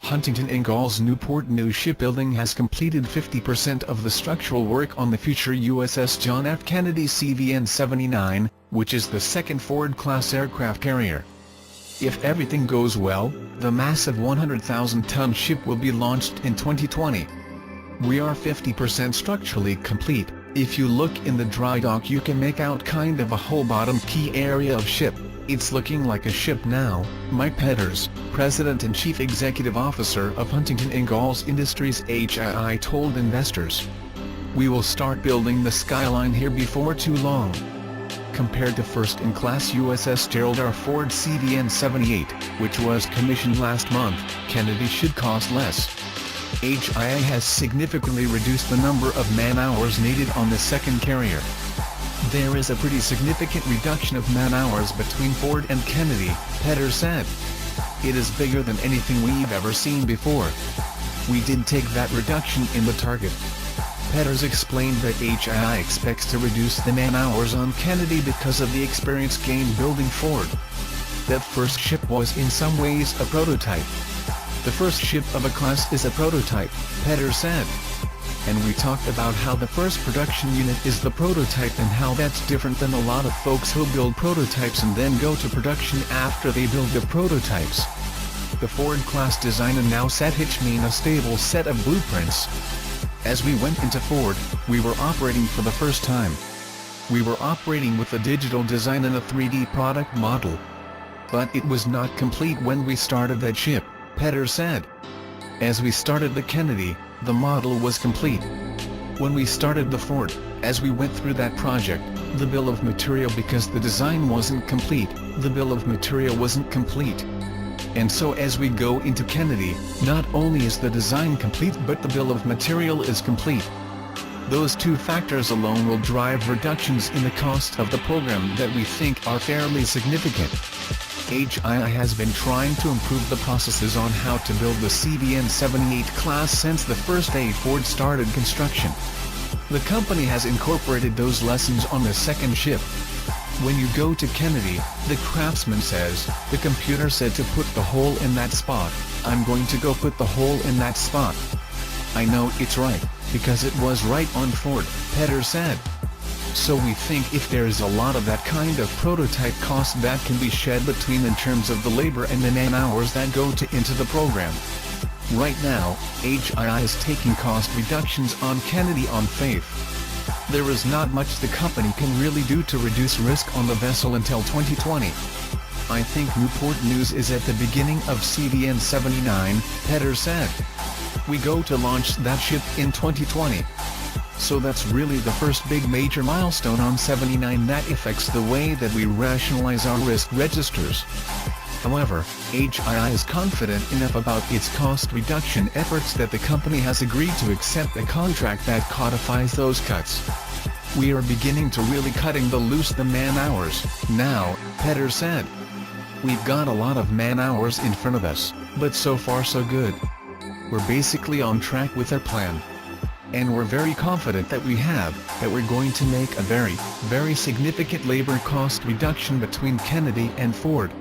Huntington Ingalls Newport new shipbuilding has completed 50% of the structural work on the future USS John F. Kennedy CVN-79, which is the second Ford-class aircraft carrier. If everything goes well, the massive 100,000-ton ship will be launched in 2020. We are 50% structurally complete. If you look in the dry dock you can make out kind of a whole bottom key area of ship. It's looking like a ship now, Mike Petters, President and Chief Executive Officer of Huntington Ingalls Industries HII told investors. We will start building the skyline here before too long. Compared to first-in-class USS Gerald R Ford CVN-78, which was commissioned last month, Kennedy should cost less. HII has significantly reduced the number of man-hours needed on the second carrier. There is a pretty significant reduction of man-hours between Ford and Kennedy, Petters said. It is bigger than anything we've ever seen before. We did take that reduction in the target. Petters explained that HII expects to reduce the man-hours on Kennedy because of the experience gained building Ford. That first ship was in some ways a prototype. The first ship of a class is a prototype, Petters said. And we talked about how the first production unit is the prototype and how that's different than a lot of folks who build prototypes and then go to production after they build the prototypes. The Ford-class design and now set hitch mean a stable set of blueprints. As we went into Ford, we were operating for the first time. We were operating with a digital design and a 3D product model. But it was not complete when we started that ship, Petters said. As we started the Kennedy, the model was complete. When we started the Ford, as we went through that project, the bill of material because the design wasn't complete, the bill of material wasn't complete. And so as we go into Kennedy, not only is the design complete but the bill of material is complete. Those two factors alone will drive reductions in the cost of the program that we think are fairly significant. HII has been trying to improve the processes on how to build the CVN-78 class since the first day Ford started construction. The company has incorporated those lessons on the second ship. When you go to Kennedy, the craftsman says, the computer said to put the hole in that spot, I'm going to go put the hole in that spot. I know it's right, because it was right on Ford, Petters said. So we think if there's a lot of that kind of prototype cost that can be shed between in terms of the labor and the man-hours that go into the program. Right now, HII is taking cost reductions on Kennedy on faith. There is not much the company can really do to reduce risk on the vessel until 2020. I think Newport News is at the beginning of CVN-79, Petters said. We go to launch that ship in 2020. So that's really the first big major milestone on 79 that affects the way that we rationalize our risk registers. However, HII is confident enough about its cost reduction efforts that the company has agreed to accept a contract that codifies those cuts. We are beginning to really cutting the man-hours, now, Petters said. We've got a lot of man-hours in front of us, but so far so good. We're basically on track with our plan. And we're very confident that we're going to make a very, very significant labor cost reduction between Kennedy and Ford.